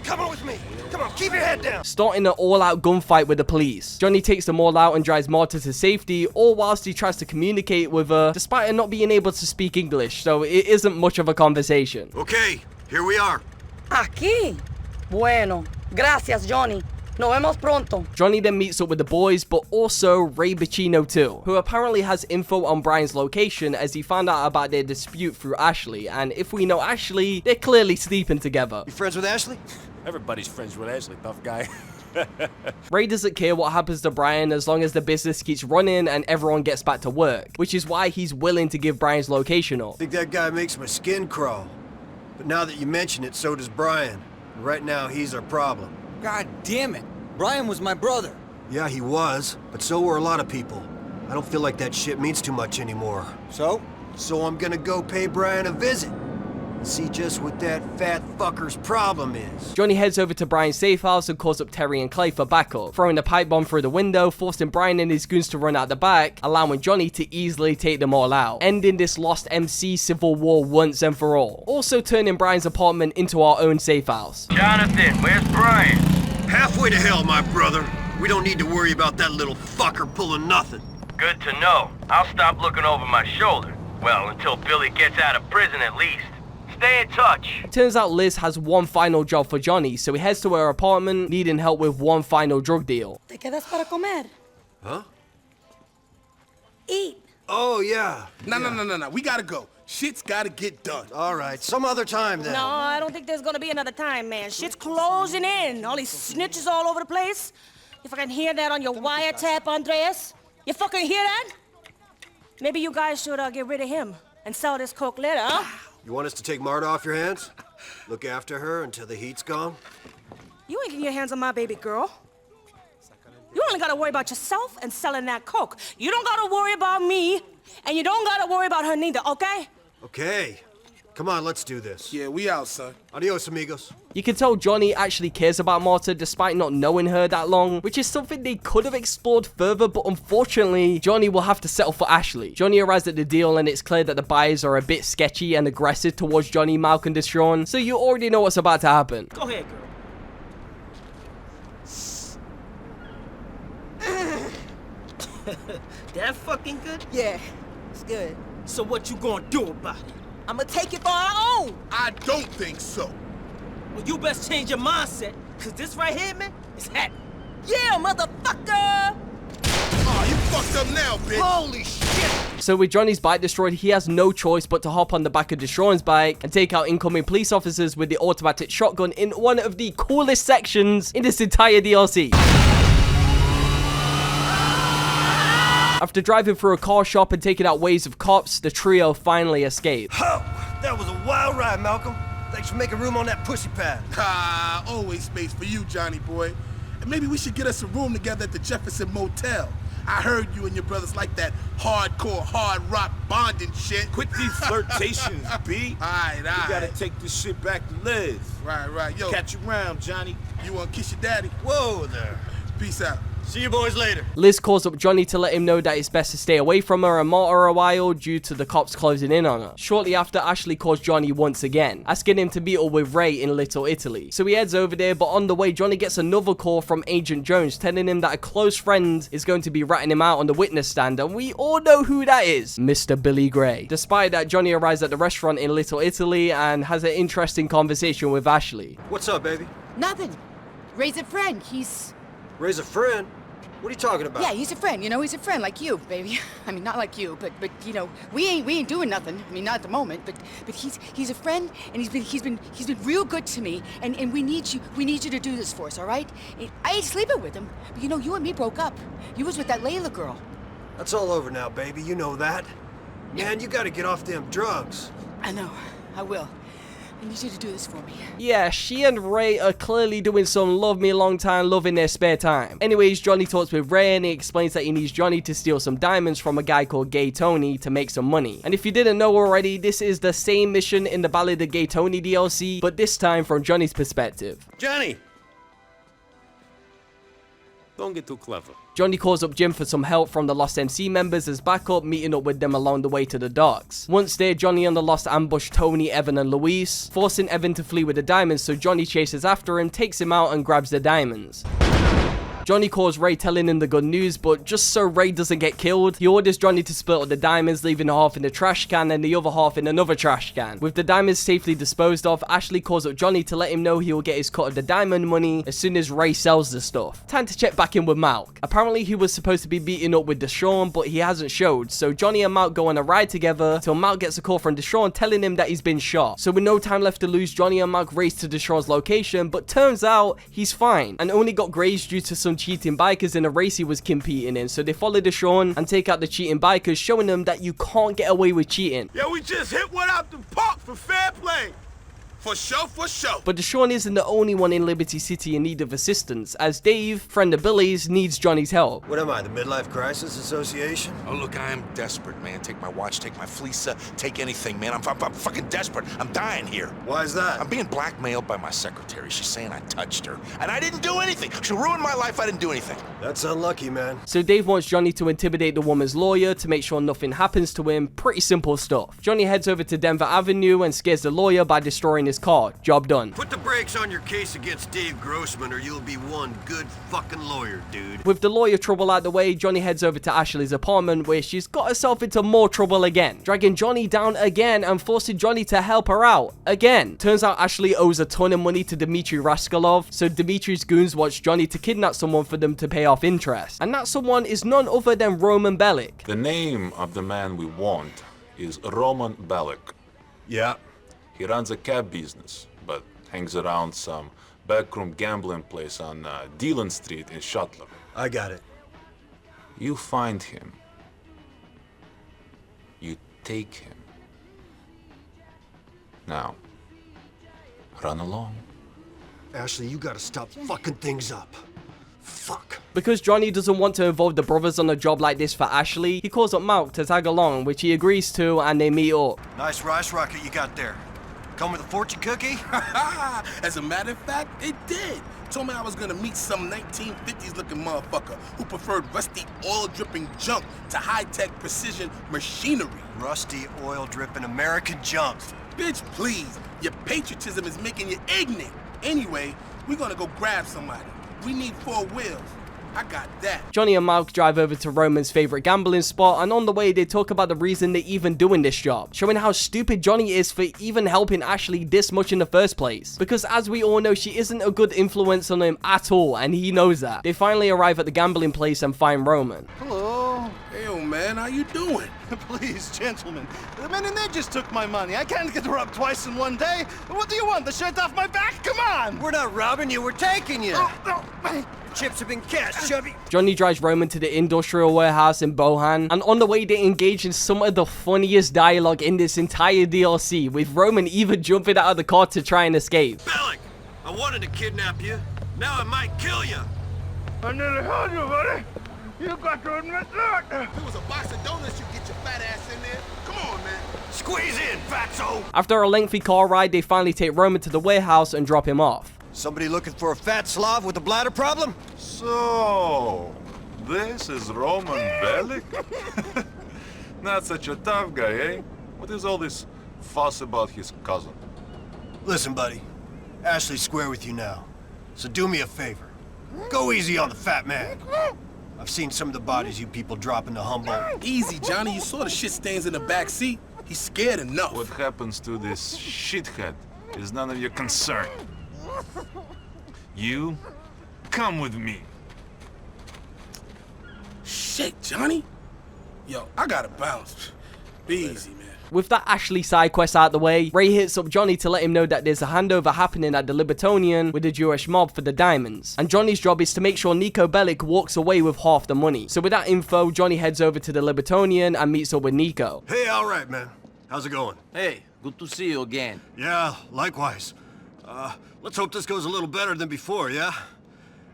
S: Come on with me. Come on, keep your head down.
A: Starting an all-out gunfight with the police. Johnny takes them all out and drives Marta to safety, all whilst he tries to communicate with her, despite her not being able to speak English, so it isn't much of a conversation.
S: Okay, here we are.
I: Aquí. Bueno. Gracias, Johnny. Nos vemos pronto.
A: Johnny then meets up with the boys, but also Ray Bacino too, who apparently has info on Brian's location as he found out about their dispute through Ashley, and if we know Ashley, they're clearly sleeping together.
S: You friends with Ashley?
M: Everybody's friends with Ashley, tough guy.
A: Ray doesn't care what happens to Brian as long as the business keeps running and everyone gets back to work, which is why he's willing to give Brian's location up.
S: I think that guy makes my skin crawl. But now that you mention it, so does Brian. And right now, he's our problem.
K: God damn it. Brian was my brother.
S: Yeah, he was, but so were a lot of people. I don't feel like that shit means too much anymore.
K: So?
S: So I'm gonna go pay Brian a visit. And see just what that fat fucker's problem is.
A: Johnny heads over to Brian's safe house and calls up Terry and Clay for backup, throwing a pipe bomb through the window, forcing Brian and his goons to run out the back, allowing Johnny to easily take them all out, ending this Lost MC civil war once and for all. Also turning Brian's apartment into our own safe house.
T: Jonathan, where's Brian?
S: Halfway to hell, my brother. We don't need to worry about that little fucker pulling nothing.
T: Good to know. I'll stop looking over my shoulder. Well, until Billy gets out of prison at least. Stay in touch.
A: Turns out Liz has one final job for Johnny, so he heads to her apartment, needing help with one final drug deal.
I: ¿Te quedas para comer?
S: Huh?
I: Eat.
S: Oh, yeah.
V: No. We gotta go. Shit's gotta get done.
S: All right, some other time then.
I: No, I don't think there's gonna be another time, man. Shit's closing in. All these snitches all over the place. You fucking hear that on your wiretap, Andreas? You fucking hear that? Maybe you guys should get rid of him and sell this coke later, huh?
S: You want us to take Marta off your hands? Look after her until the heat's gone?
I: You ain't getting your hands on my baby girl. You only gotta worry about yourself and selling that coke. You don't gotta worry about me, and you don't gotta worry about her neither, okay?
S: Okay. Come on, let's do this.
V: Yeah, we out, son.
S: Adios, amigos.
A: You can tell Johnny actually cares about Marta despite not knowing her that long, which is something they could have explored further, but unfortunately, Johnny will have to settle for Ashley. Johnny arrives at the deal and it's clear that the buyers are a bit sketchy and aggressive towards Johnny, Malk, and Deshawn, so you already know what's about to happen.
K: Go ahead, girl. that fucking good?
J: Yeah, it's good.
K: So what you gonna do about it?
J: I'ma take it for our own.
V: I don't think so.
K: Well, you best change your mindset, cause this right here, man, is hot.
J: Yeah, motherfucker!
V: Aw, you fucked up now, bitch.
J: Holy shit!
A: So with Johnny's bike destroyed, he has no choice but to hop on the back of Deshawn's bike and take out incoming police officers with the automatic shotgun in one of the coolest sections in this entire DLC. After driving through a car shop and taking out waves of cops, the trio finally escape.
S: Oh, that was a wild ride, Malcolm. Thanks for making room on that pussy pad.
V: Ah, always space for you, Johnny boy. And maybe we should get us a room together at the Jefferson Motel. I heard you and your brothers like that hardcore, hard rock bonding shit.
P: Quit these flirtations, B.
V: Alright.
P: You gotta take this shit back to Liz.
V: Right. Yo.
P: Catch you around, Johnny.
V: You wanna kiss your daddy?
S: Whoa there.
V: Peace out.
S: See you boys later.
A: Liz calls up Johnny to let him know that it's best to stay away from her and monitor her a while due to the cops closing in on her. Shortly after, Ashley calls Johnny once again, asking him to meet up with Ray in Little Italy. So he heads over there, but on the way, Johnny gets another call from Agent Jones telling him that a close friend is going to be ratting him out on the witness stand, and we all know who that is, Mr. Billy Gray. Despite that, Johnny arrives at the restaurant in Little Italy and has an interesting conversation with Ashley.
S: What's up, baby?
H: Nothing. Ray's a friend.
S: Raise a friend? What are you talking about?
H: Yeah, he's a friend. You know, he's a friend like you, baby. I mean, not like you, but you know, we ain't doing nothing. I mean, not at the moment, but he's a friend, and he's been real good to me, and we need you to do this for us, all right? I ain't sleeping with him, but you know, you and me broke up. You was with that Layla girl.
S: That's all over now, baby. You know that. Man, you gotta get off them drugs.
H: I know. I will. I need you to do this for me.
A: Yeah, she and Ray are clearly doing some love me long time love in their spare time. Anyways, Johnny talks with Ray and he explains that he needs Johnny to steal some diamonds from a guy called Gay Tony to make some money. And if you didn't know already, this is the same mission in the Ballad of Gay Tony DLC, but this time from Johnny's perspective.
M: Johnny! Don't get too clever.
A: Johnny calls up Jim for some help from the Lost MC members as backup, meeting up with them along the way to the docks. Once there, Johnny and the Lost ambush Tony, Evan and Luis, forcing Evan to flee with the diamonds, so Johnny chases after him, takes him out and grabs the diamonds. Johnny calls Ray telling him the good news, but just so Ray doesn't get killed, he orders Johnny to split up the diamonds, leaving half in the trash can and the other half in another trash can. With the diamonds safely disposed of, Ashley calls up Johnny to let him know he will get his cut of the diamond money as soon as Ray sells the stuff. Time to check back in with Malk. Apparently he was supposed to be meeting up with Deshawn, but he hasn't showed, so Johnny and Malk go on a ride together till Malk gets a call from Deshawn telling him that he's been shot. So with no time left to lose, Johnny and Malk race to Deshawn's location, but turns out he's fine and only got grazed due to some cheating bikers in a race he was competing in, so they follow Deshawn and take out the cheating bikers, showing them that you can't get away with cheating.
V: Yeah, we just hit one out the park for fair play. For sure.
A: But Deshawn isn't the only one in Liberty City in need of assistance, as Dave, friend of Billy's, needs Johnny's help.
S: What am I, the Midlife Crisis Association?
W: Oh, look, I am desperate, man. Take my watch, take my fleece, take anything, man. I'm fucking desperate. I'm dying here.
S: Why is that?
W: I'm being blackmailed by my secretary. She's saying I touched her. And I didn't do anything. She ruined my life. I didn't do anything.
S: That's unlucky, man.
A: So Dave wants Johnny to intimidate the woman's lawyer to make sure nothing happens to him. Pretty simple stuff. Johnny heads over to Denver Avenue and scares the lawyer by destroying his car. Job done.
S: Put the brakes on your case against Dave Grossman or you'll be one good fucking lawyer, dude.
A: With the lawyer trouble out the way, Johnny heads over to Ashley's apartment where she's got herself into more trouble again, dragging Johnny down again and forcing Johnny to help her out again. Turns out Ashley owes a ton of money to Dmitry Raskolov, so Dmitry's goons watch Johnny to kidnap someone for them to pay off interest. And that someone is none other than Roman Bellic.
X: The name of the man we want is Roman Bellic.
S: Yeah.
X: He runs a cab business, but hangs around some backroom gambling place on Dillon Street in Shuttler.
S: I got it.
X: You find him. You take him. Now, run along.
S: Ashley, you gotta stop fucking things up. Fuck.
A: Because Johnny doesn't want to involve the brothers on a job like this for Ashley, he calls up Malk to tag along, which he agrees to, and they meet up.
S: Nice rice rocket you got there. Come with a fortune cookie?
V: As a matter of fact, it did. Told me I was gonna meet some 1950s looking motherfucker who preferred rusty oil dripping junk to high-tech precision machinery.
S: Rusty oil dripping American junk.
V: Bitch, please. Your patriotism is making you ignorant. Anyway, we're gonna go grab somebody. We need 4 wheels. I got that.
A: Johnny and Mark drive over to Roman's favorite gambling spot, and on the way they talk about the reason they're even doing this job, showing how stupid Johnny is for even helping Ashley this much in the first place. Because as we all know, she isn't a good influence on him at all, and he knows that. They finally arrive at the gambling place and find Roman.
C: Hello.
V: Hey, old man, how you doing?
C: Please, gentlemen. The men in there just took my money. I can't get robbed twice in one day. What do you want? The shirt off my back? Come on!
S: We're not robbing you, we're taking you! Chips have been cashed, chubby.
A: Johnny drives Roman to the industrial warehouse in Bohan, and on the way they engage in some of the funniest dialogue in this entire DLC, with Roman even jumping out of the car to try and escape.
S: Bellic, I wanted to kidnap you. Now I might kill you.
C: I nearly had you, buddy. You got to admit that.
V: If it was a box of donuts, you'd get your fat ass in there. Come on, man.
S: Squeeze in, fatso.
A: After a lengthy car ride, they finally take Roman to the warehouse and drop him off.
S: Somebody looking for a fat Slav with a bladder problem?
X: So, this is Roman Bellic? Not such a tough guy, eh? What is all this fuss about his cousin?
S: Listen, buddy. Ashley's square with you now. So do me a favor. Go easy on the fat man. I've seen some of the bodies you people drop into Humboldt.
V: Easy, Johnny. You saw the shit stains in the back seat. He's scared enough.
X: What happens to this shithead is none of your concern. You come with me.
V: Shit, Johnny. Yo, I gotta bounce. Be easy, man.
A: With that Ashley side quest out the way, Ray hits up Johnny to let him know that there's a handover happening at the Libertonian with the Jewish mob for the diamonds. And Johnny's job is to make sure Nico Bellic walks away with half the money. So with that info, Johnny heads over to the Libertonian and meets up with Nico.
S: Hey, all right, man. How's it going?
F: Hey, good to see you again.
S: Yeah, likewise. Let's hope this goes a little better than before, yeah?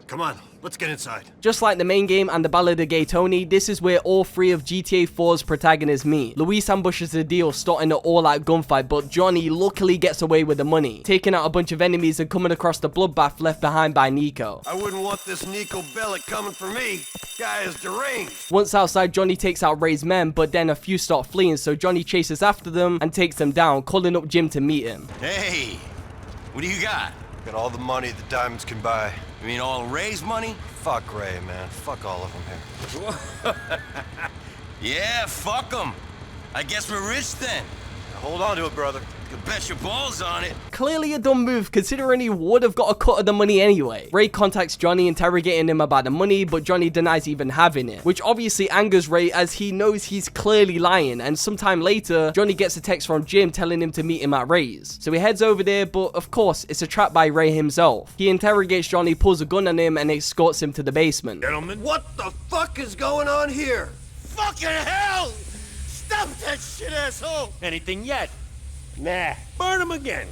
S: Come on, let's get inside.
A: Just like the main game and the Ballad of Gay Tony, this is where all three of GTA 4's protagonists meet. Luis ambushes the deal, starting an all-out gunfight, but Johnny luckily gets away with the money, taking out a bunch of enemies and coming across the bloodbath left behind by Nico.
S: I wouldn't want this Nico Bellic coming for me. Guy is deranged.
A: Once outside, Johnny takes out Ray's men, but then a few start fleeing, so Johnny chases after them and takes them down, calling up Jim to meet him.
S: Hey, what do you got? Got all the money the diamonds can buy.
L: You mean all Ray's money?
S: Fuck Ray, man. Fuck all of them here.
L: Yeah, fuck them. I guess we're rich then.
S: Hold on to it, brother.
L: You can bet your balls on it.
A: Clearly a dumb move, considering he would have got a cut of the money anyway. Ray contacts Johnny, interrogating him about the money, but Johnny denies even having it, which obviously angers Ray as he knows he's clearly lying, and sometime later, Johnny gets a text from Jim telling him to meet him at Ray's. So he heads over there, but of course, it's a trap by Ray himself. He interrogates Johnny, pulls a gun on him, and escorts him to the basement.
S: Gentlemen? What the fuck is going on here?
Q: Fucking hell! Stop that shit, asshole!
F: Anything yet?
Q: Nah.
F: Burn him again.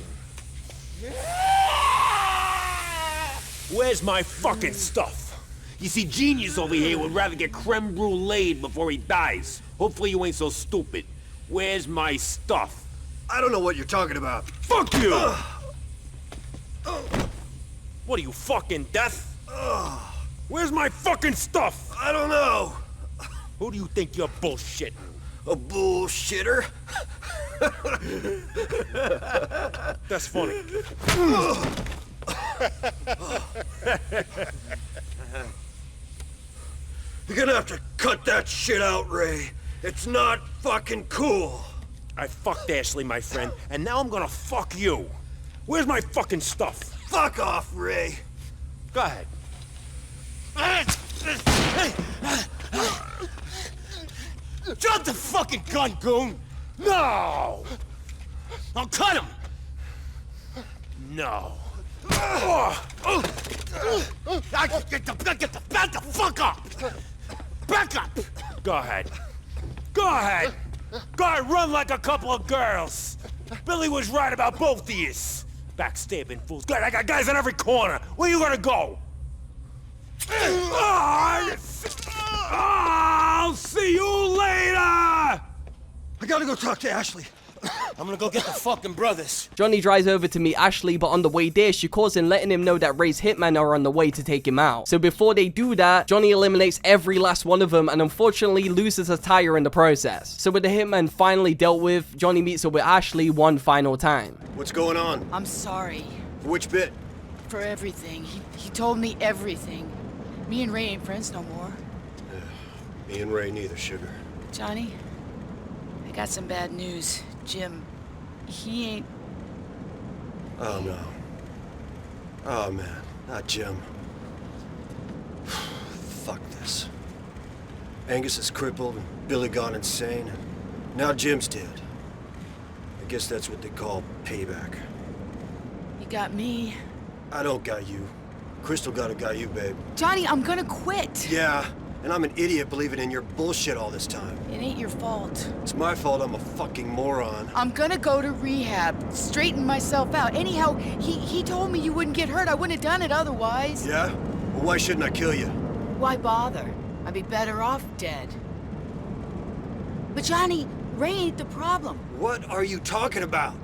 F: Where's my fucking stuff? You see, Genius over here would rather get creme brulee before he dies. Hopefully you ain't so stupid. Where's my stuff?
S: I don't know what you're talking about.
F: Fuck you! What are you, fucking deaf? Where's my fucking stuff?
S: I don't know.
F: Who do you think you're bullshitting?
S: A bullshitter?
F: That's funny.
S: You're gonna have to cut that shit out, Ray. It's not fucking cool.
F: I fucked Ashley, my friend, and now I'm gonna fuck you. Where's my fucking stuff?
S: Fuck off, Ray.
F: Go ahead. Drop the fucking gun, goon! No! I'll cut him! No. Back the fuck up! Back up! Go ahead. Go ahead! Go ahead, run like a couple of girls! Billy was right about both of yous. Backstabbing fools. Good, I got guys in every corner. Where you gonna go? I'll see you later! I
S: gotta go talk to Ashley.
F: I'm gonna go get the fucking brothers.
A: Johnny drives over to meet Ashley, but on the way there, she calls him, letting him know that Ray's hitmen are on the way to take him out. So before they do that, Johnny eliminates every last one of them and unfortunately loses a tire in the process. So with the hitmen finally dealt with, Johnny meets up with Ashley one final time.
S: What's going on?
H: I'm sorry.
S: For which bit?
H: For everything. He told me everything. Me and Ray ain't friends no more.
G: Me and Ray neither, sugar.
H: Johnny, I got some bad news. Jim, he ain't...
G: Oh, no. Oh, man. Not Jim. Fuck this. Angus is crippled and Billy gone insane. And now Jim's dead. I guess that's what they call payback.
H: You got me.
G: I don't got you. Crystal got you, babe.
H: Johnny, I'm gonna quit.
G: Yeah, and I'm an idiot believing in your bullshit all this time.
H: It ain't your fault.
G: It's my fault I'm a fucking moron.
H: I'm gonna go to rehab, straighten myself out. Anyhow, he told me you wouldn't get hurt. I wouldn't have done it otherwise.
G: Yeah? Well, why shouldn't I kill you?
H: Why bother? I'd be better off dead. But Johnny, Ray ain't the problem.
G: What are you talking about?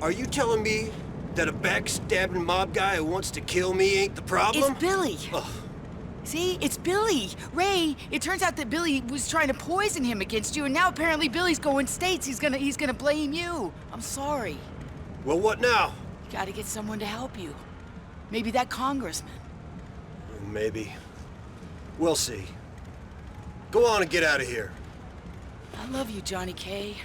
G: Are you telling me that a backstabbing mob guy who wants to kill me ain't the problem?
H: It's Billy.
G: Ugh.
H: See, it's Billy. Ray, it turns out that Billy was trying to poison him against you, and now apparently Billy's going states. He's gonna blame you. I'm sorry.
G: Well, what now?
H: You gotta get someone to help you. Maybe that congressman.
G: Maybe. We'll see. Go on and get out of here.
H: I love you, Johnny K.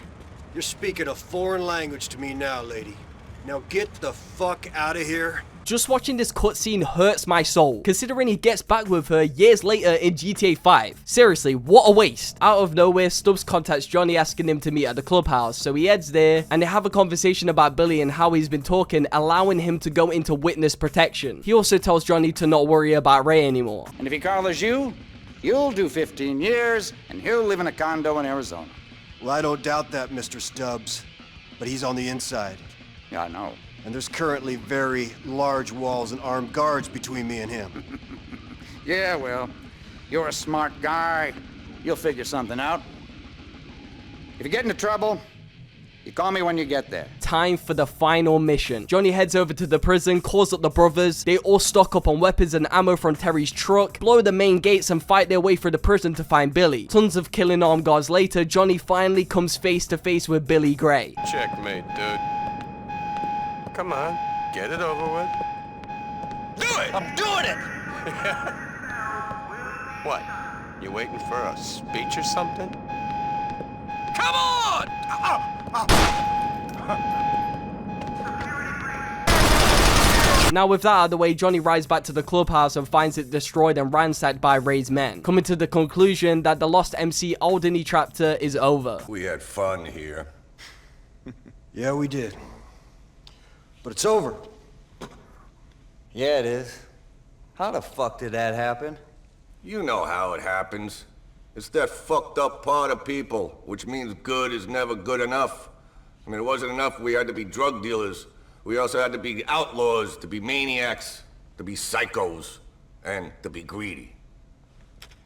G: You're speaking a foreign language to me now, lady. Now get the fuck out of here.
A: Just watching this cutscene hurts my soul, considering he gets back with her years later in GTA 5. Seriously, what a waste. Out of nowhere, Stubbs contacts Johnny asking him to meet at the clubhouse, so he heads there, and they have a conversation about Billy and how he's been talking, allowing him to go into witness protection. He also tells Johnny to not worry about Ray anymore.
E: And if he collars you, you'll do 15 years, and he'll live in a condo in Arizona.
G: Well, I don't doubt that, Mr. Stubbs. But he's on the inside.
E: Yeah, I know.
G: And there's currently very large walls and armed guards between me and him.
E: Yeah, well, you're a smart guy. You'll figure something out. If you get into trouble, you call me when you get there.
A: Time for the final mission. Johnny heads over to the prison, calls up the brothers. They all stock up on weapons and ammo from Terry's truck, blow the main gates and fight their way through the prison to find Billy. Tons of killing armed guards later, Johnny finally comes face to face with Billy Gray.
N: Checkmate, dude. Come on, get it over with. Do it!
S: I'm doing it!
N: What? You waiting for a speech or something?
S: Come on!
A: Now with that out of the way, Johnny rides back to the clubhouse and finds it destroyed and ransacked by Ray's men, coming to the conclusion that the Lost MC Alderney chapter is over.
O: We had fun here.
G: Yeah, we did. But it's over.
R: Yeah, it is. How the fuck did that happen?
O: You know how it happens. It's that fucked up part of people, which means good is never good enough. I mean, it wasn't enough we had to be drug dealers. We also had to be outlaws, to be maniacs, to be psychos, and to be greedy.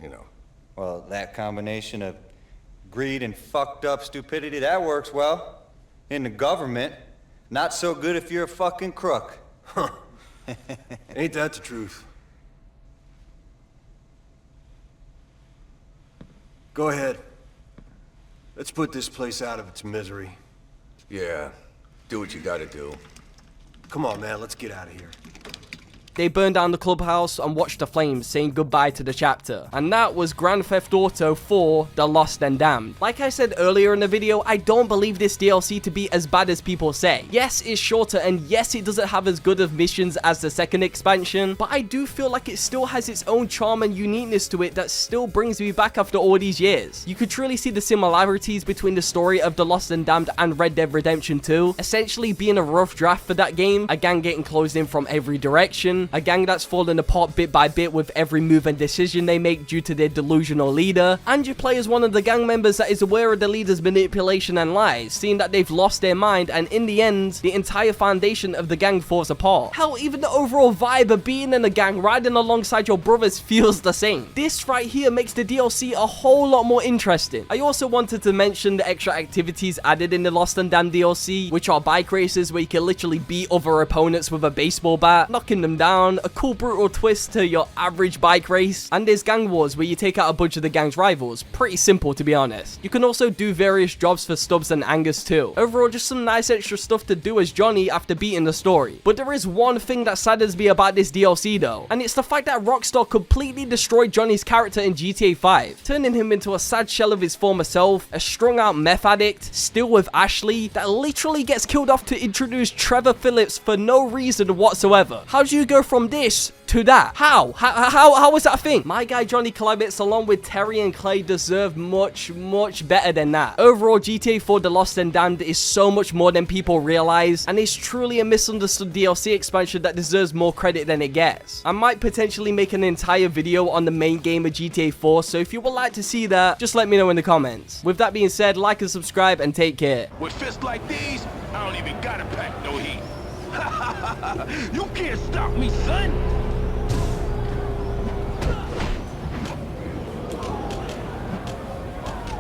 O: You know.
R: Well, that combination of greed and fucked up stupidity, that works well. In the government. Not so good if you're a fucking crook.
G: Huh. Ain't that the truth? Go ahead. Let's put this place out of its misery.
O: Yeah, do what you gotta do.
G: Come on, man, let's get out of here.
A: They burn down the clubhouse and watch the flames, saying goodbye to the chapter. And that was Grand Theft Auto 4: The Lost and Damned. Like I said earlier in the video, I don't believe this DLC to be as bad as people say. Yes, it's shorter, and yes, it doesn't have as good of missions as the second expansion, but I do feel like it still has its own charm and uniqueness to it that still brings me back after all these years. You could truly see the similarities between the story of The Lost and Damned and Red Dead Redemption 2, essentially being a rough draft for that game, a gang getting closed in from every direction, a gang that's falling apart bit by bit with every move and decision they make due to their delusional leader, and you play as one of the gang members that is aware of the leader's manipulation and lies, seeing that they've lost their mind, and in the end, the entire foundation of the gang falls apart. Hell, even the overall vibe of being in a gang riding alongside your brothers feels the same. This right here makes the DLC a whole lot more interesting. I also wanted to mention the extra activities added in the Lost and Damned DLC, which are bike races where you can literally beat other opponents with a baseball bat, knocking them down, showdown, a cool brutal twist to your average bike race, and there's gang wars where you take out a bunch of the gang's rivals. Pretty simple, to be honest. You can also do various jobs for Stubbs and Angus too. Overall, just some nice extra stuff to do as Johnny after beating the story. But there is one thing that saddens me about this DLC though, and it's the fact that Rockstar completely destroyed Johnny's character in GTA 5, turning him into a sad shell of his former self, a strung out meth addict, still with Ashley, that literally gets killed off to introduce Trevor Phillips for no reason whatsoever. How do you go from this to that? How was that a thing? My guy Johnny Klebitz along with Terry and Clay deserve much better than that. Overall, GTA 4 The Lost and Damned is so much more than people realize, and it's truly a misunderstood DLC expansion that deserves more credit than it gets. I might potentially make an entire video on the main game of GTA 4, so if you would like to see that, just let me know in the comments. With that being said, like and subscribe and take care.
W: With fists like these, I don't even gotta pack no heat. You can't stop me, son.